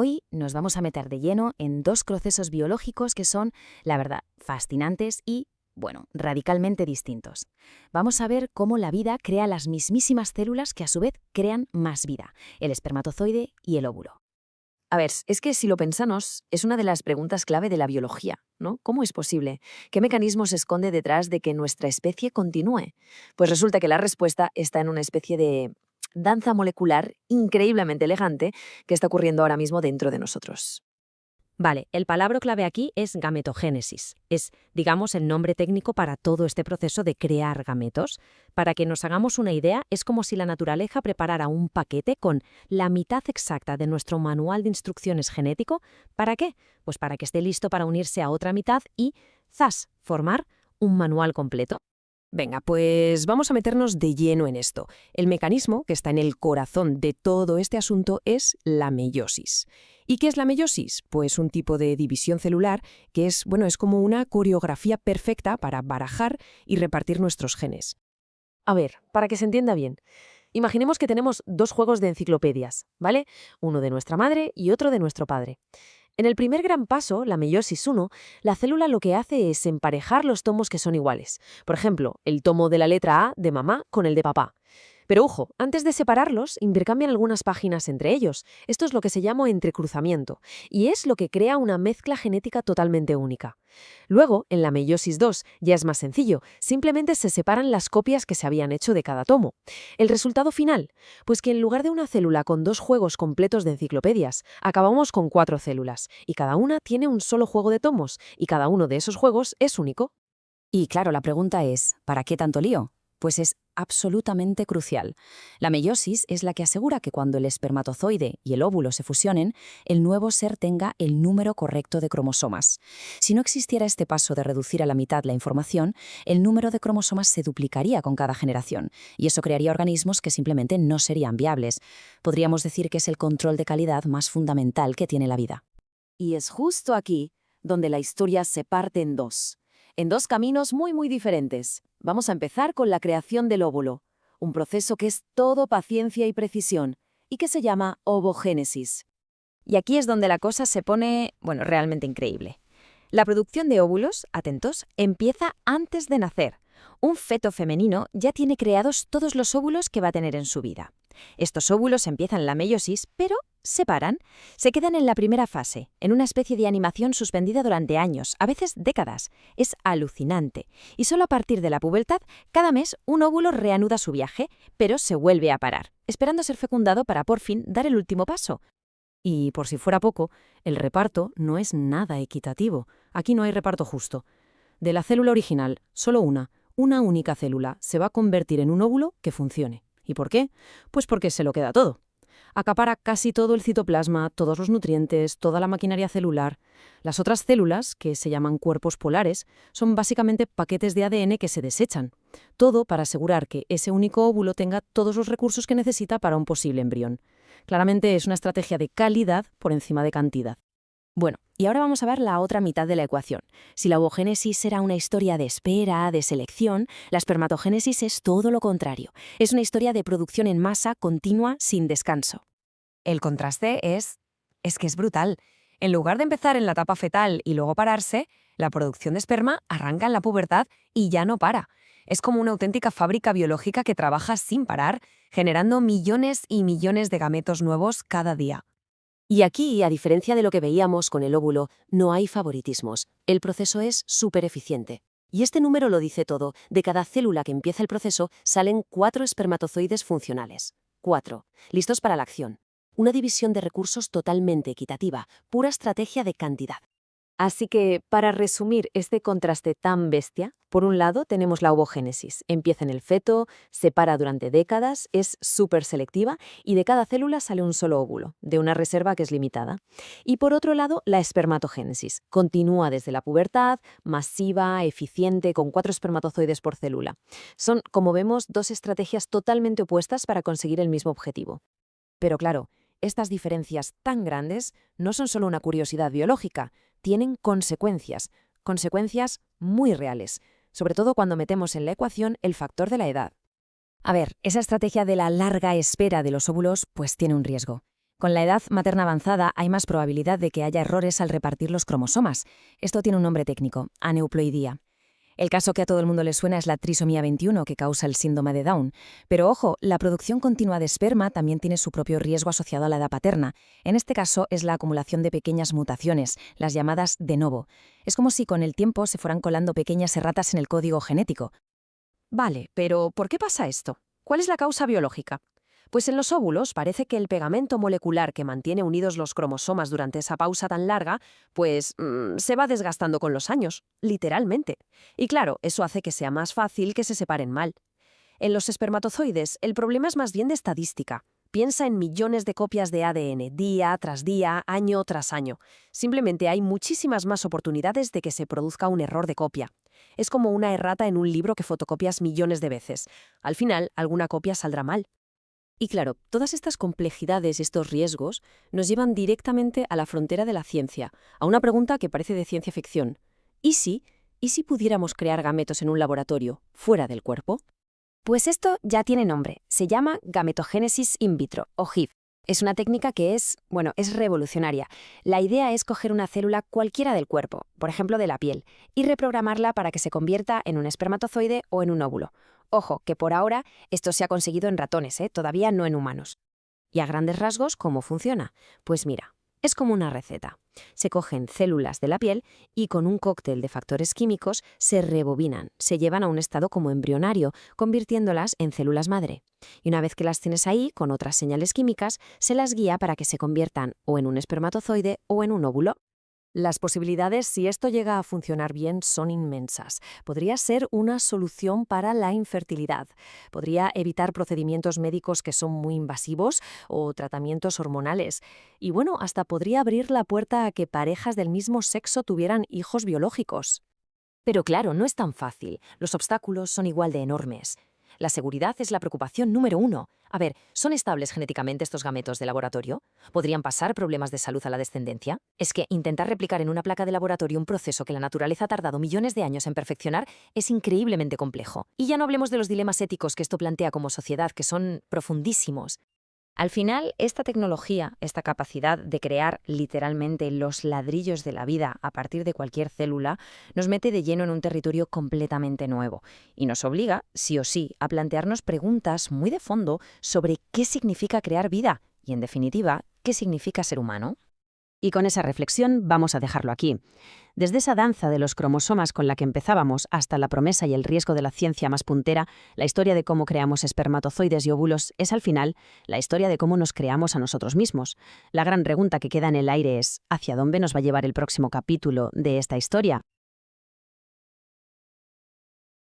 Hoy nos vamos a meter de lleno en dos procesos biológicos que son, la verdad, fascinantes y, bueno, radicalmente distintos. Vamos a ver cómo la vida crea las mismísimas células que a su vez crean más vida, el espermatozoide y el óvulo. A ver, es que si lo pensamos, es una de las preguntas clave de la biología, ¿no? ¿Cómo es posible? ¿Qué mecanismo se esconde detrás de que nuestra especie continúe? Pues resulta que la respuesta está en una especie de danza molecular increíblemente elegante que está ocurriendo ahora mismo dentro de nosotros. Vale, el palabra clave aquí es gametogénesis. Es, digamos, el nombre técnico para todo este proceso de crear gametos. Para que nos hagamos una idea, es como si la naturaleza preparara un paquete con la mitad exacta de nuestro manual de instrucciones genético. ¿Para qué? Pues para que esté listo para unirse a otra mitad y, ¡zas!, formar un manual completo. Venga, pues vamos a meternos de lleno en esto. El mecanismo que está en el corazón de todo este asunto es la meiosis. ¿Y qué es la meiosis? Pues un tipo de división celular que es como una coreografía perfecta para barajar y repartir nuestros genes. A ver, para que se entienda bien. Imaginemos que tenemos dos juegos de enciclopedias, ¿vale? Uno de nuestra madre y otro de nuestro padre. En el primer gran paso, la meiosis 1, la célula lo que hace es emparejar los tomos que son iguales. Por ejemplo, el tomo de la letra A de mamá con el de papá. Pero ojo, antes de separarlos, intercambian algunas páginas entre ellos. Esto es lo que se llama entrecruzamiento, y es lo que crea una mezcla genética totalmente única. Luego, en la meiosis 2, ya es más sencillo, simplemente se separan las copias que se habían hecho de cada tomo. ¿El resultado final? Pues que en lugar de una célula con dos juegos completos de enciclopedias, acabamos con 4 células, y cada una tiene un solo juego de tomos, y cada uno de esos juegos es único. Y claro, la pregunta es, ¿para qué tanto lío? Pues es absolutamente crucial. La meiosis es la que asegura que cuando el espermatozoide y el óvulo se fusionen, el nuevo ser tenga el número correcto de cromosomas. Si no existiera este paso de reducir a la mitad la información, el número de cromosomas se duplicaría con cada generación, y eso crearía organismos que simplemente no serían viables. Podríamos decir que es el control de calidad más fundamental que tiene la vida. Y es justo aquí donde la historia se parte en dos caminos muy diferentes. Vamos a empezar con la creación del óvulo, un proceso que es todo paciencia y precisión, y que se llama ovogénesis. Y aquí es donde la cosa se pone, realmente increíble. La producción de óvulos, atentos, empieza antes de nacer. Un feto femenino ya tiene creados todos los óvulos que va a tener en su vida. Estos óvulos empiezan la meiosis, pero se paran. Se quedan en la primera fase, en una especie de animación suspendida durante años, a veces décadas. Es alucinante. Y solo a partir de la pubertad, cada mes un óvulo reanuda su viaje, pero se vuelve a parar, esperando ser fecundado para por fin dar el último paso. Y por si fuera poco, el reparto no es nada equitativo. Aquí no hay reparto justo. De la célula original, solo una única célula, se va a convertir en un óvulo que funcione. ¿Y por qué? Pues porque se lo queda todo. Acapara casi todo el citoplasma, todos los nutrientes, toda la maquinaria celular. Las otras células, que se llaman cuerpos polares, son básicamente paquetes de ADN que se desechan. Todo para asegurar que ese único óvulo tenga todos los recursos que necesita para un posible embrión. Claramente es una estrategia de calidad por encima de cantidad. Bueno, y ahora vamos a ver la otra mitad de la ecuación. Si la ovogénesis era una historia de espera, de selección, la espermatogénesis es todo lo contrario. Es una historia de producción en masa continua sin descanso. El contraste es que es brutal. En lugar de empezar en la etapa fetal y luego pararse, la producción de esperma arranca en la pubertad y ya no para. Es como una auténtica fábrica biológica que trabaja sin parar, generando millones y millones de gametos nuevos cada día. Y aquí, a diferencia de lo que veíamos con el óvulo, no hay favoritismos. El proceso es súper eficiente. Y este número lo dice todo. De cada célula que empieza el proceso, salen 4 espermatozoides funcionales. 4. Listos para la acción. Una división de recursos totalmente equitativa, pura estrategia de cantidad. Así que, para resumir este contraste tan bestia, por un lado tenemos la ovogénesis. Empieza en el feto, se para durante décadas, es súper selectiva y de cada célula sale un solo óvulo, de una reserva que es limitada. Y por otro lado, la espermatogénesis. Continúa desde la pubertad, masiva, eficiente, con 4 espermatozoides por célula. Son, como vemos, dos estrategias totalmente opuestas para conseguir el mismo objetivo. Pero claro, estas diferencias tan grandes no son solo una curiosidad biológica, tienen consecuencias muy reales, sobre todo cuando metemos en la ecuación el factor de la edad. A ver, esa estrategia de la larga espera de los óvulos pues tiene un riesgo. Con la edad materna avanzada hay más probabilidad de que haya errores al repartir los cromosomas. Esto tiene un nombre técnico, aneuploidía. El caso que a todo el mundo le suena es la trisomía 21, que causa el síndrome de Down. Pero ojo, la producción continua de esperma también tiene su propio riesgo asociado a la edad paterna. En este caso es la acumulación de pequeñas mutaciones, las llamadas de novo. Es como si con el tiempo se fueran colando pequeñas erratas en el código genético. Vale, pero ¿por qué pasa esto? ¿Cuál es la causa biológica? Pues en los óvulos parece que el pegamento molecular que mantiene unidos los cromosomas durante esa pausa tan larga, se va desgastando con los años, literalmente. Y claro, eso hace que sea más fácil que se separen mal. En los espermatozoides, el problema es más bien de estadística. Piensa en millones de copias de ADN, día tras día, año tras año. Simplemente hay muchísimas más oportunidades de que se produzca un error de copia. Es como una errata en un libro que fotocopias millones de veces. Al final, alguna copia saldrá mal. Y claro, todas estas complejidades y estos riesgos nos llevan directamente a la frontera de la ciencia, a una pregunta que parece de ciencia ficción. ¿Y si pudiéramos crear gametos en un laboratorio, fuera del cuerpo? Pues esto ya tiene nombre. Se llama gametogénesis in vitro, o GIV. Es una técnica que es revolucionaria. La idea es coger una célula cualquiera del cuerpo, por ejemplo de la piel, y reprogramarla para que se convierta en un espermatozoide o en un óvulo. Ojo, que por ahora esto se ha conseguido en ratones, todavía no en humanos. ¿Y a grandes rasgos cómo funciona? Pues mira, es como una receta. Se cogen células de la piel y con un cóctel de factores químicos se rebobinan, se llevan a un estado como embrionario, convirtiéndolas en células madre. Y una vez que las tienes ahí, con otras señales químicas, se las guía para que se conviertan o en un espermatozoide o en un óvulo. Las posibilidades, si esto llega a funcionar bien, son inmensas. Podría ser una solución para la infertilidad. Podría evitar procedimientos médicos que son muy invasivos o tratamientos hormonales. Y bueno, hasta podría abrir la puerta a que parejas del mismo sexo tuvieran hijos biológicos. Pero claro, no es tan fácil. Los obstáculos son igual de enormes. La seguridad es la preocupación número 1. A ver, ¿son estables genéticamente estos gametos de laboratorio? ¿Podrían pasar problemas de salud a la descendencia? Es que intentar replicar en una placa de laboratorio un proceso que la naturaleza ha tardado millones de años en perfeccionar es increíblemente complejo. Y ya no hablemos de los dilemas éticos que esto plantea como sociedad, que son profundísimos. Al final, esta tecnología, esta capacidad de crear literalmente los ladrillos de la vida a partir de cualquier célula, nos mete de lleno en un territorio completamente nuevo y nos obliga, sí o sí, a plantearnos preguntas muy de fondo sobre qué significa crear vida y, en definitiva, qué significa ser humano. Y con esa reflexión vamos a dejarlo aquí. Desde esa danza de los cromosomas con la que empezábamos hasta la promesa y el riesgo de la ciencia más puntera, la historia de cómo creamos espermatozoides y óvulos es al final la historia de cómo nos creamos a nosotros mismos. La gran pregunta que queda en el aire es ¿hacia dónde nos va a llevar el próximo capítulo de esta historia?